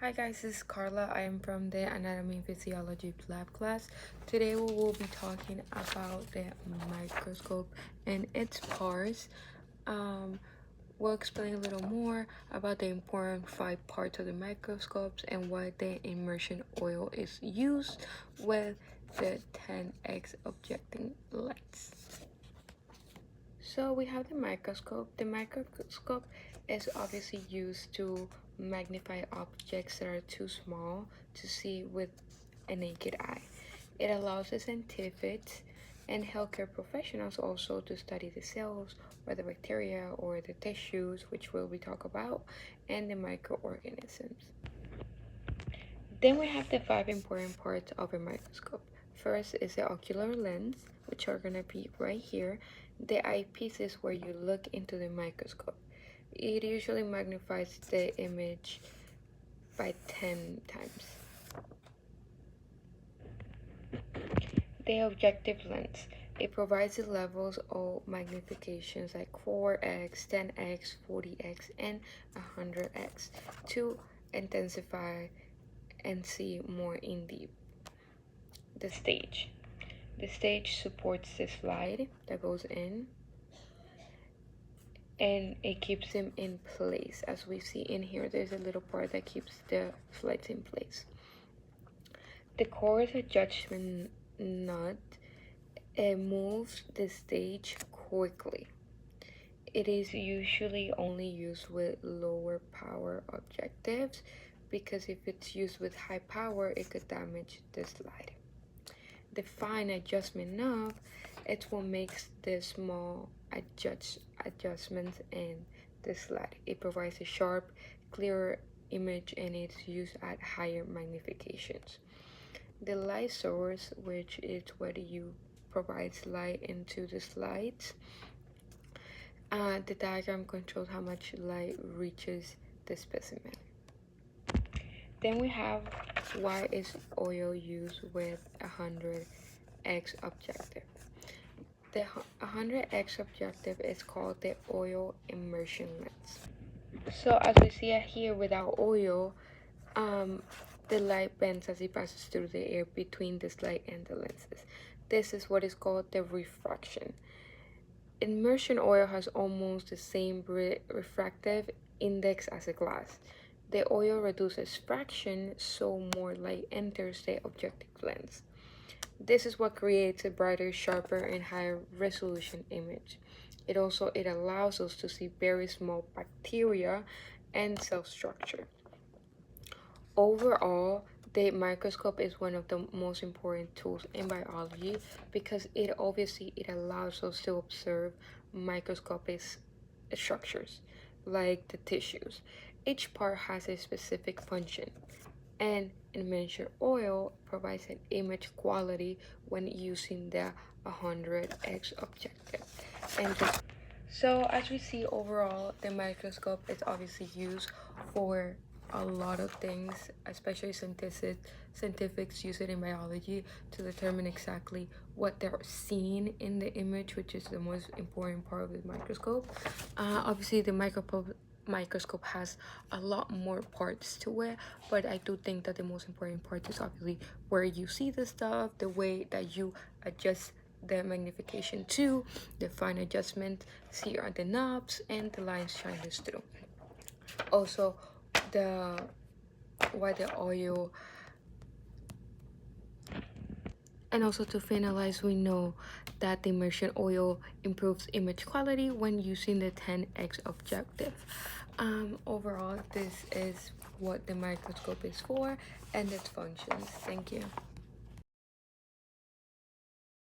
Hi guys, this is Carla. I am from the Anatomy and Physiology lab class. Today we will be talking about the microscope and its parts. We'll explain a little more about the important 5 parts of the microscopes and why the immersion oil is used with the 10x objecting lens. So we have the microscope. The microscope is obviously used to magnify objects that are too small to see with a naked eye. It allows the scientists and healthcare professionals also to study the cells or the bacteria or the tissues, which we'll be talk about, and the microorganisms. Then we have the 5 important parts of a microscope. First is the ocular lens, which are going to be right here. The eyepiece is where you look into the microscope. It usually magnifies the image by 10 times. The objective lens. It provides the levels of magnifications like 4x, 10x, 40x, and 100x to intensify and see more in deep. The stage. The stage supports the slide that goes in, and it keeps them in place. As we see in here, there's a little part that keeps the slides in place. The coarse adjustment nut, it moves the stage quickly. It is usually only used with lower power objectives because if it's used with high power, it could damage the slide. The fine adjustment knob, it's what makes the small adjustments in the slide. It provides a sharp, clearer image and it's used at higher magnifications. The light source, which is what you provides light into the slides. The diagram controls how much light reaches the specimen. Then we have why is oil used with 100x objective. The 100x objective is called the oil immersion lens. So as we see here, without oil, the light bends as it passes through the air between the slide and the lenses. This is what is called the refraction. Immersion oil has almost the same refractive index as a glass. The oil reduces fraction, so more light enters the objective lens. This is what creates a brighter, sharper, and higher resolution image. It allows us to see very small bacteria and cell structure. Overall, the microscope is one of the most important tools in biology because it allows us to observe microscopic structures like the tissues. Each part has a specific function, and immersion oil provides an image quality when using the 100x objective. So as we see overall, the microscope is obviously used for a lot of things, especially scientists use it in biology to determine exactly what they're seeing in the image, which is the most important part of the microscope. Obviously the microscope has a lot more parts to it, but I do think that the most important part is obviously where you see the stuff, the way that you adjust the magnification to, the fine adjustment, here are the knobs, and the lines shine this through. Also, why the oil. And also to finalize, we know that the immersion oil improves image quality when using the 10x objective. Overall, this is what the microscope is for and its functions. Thank you.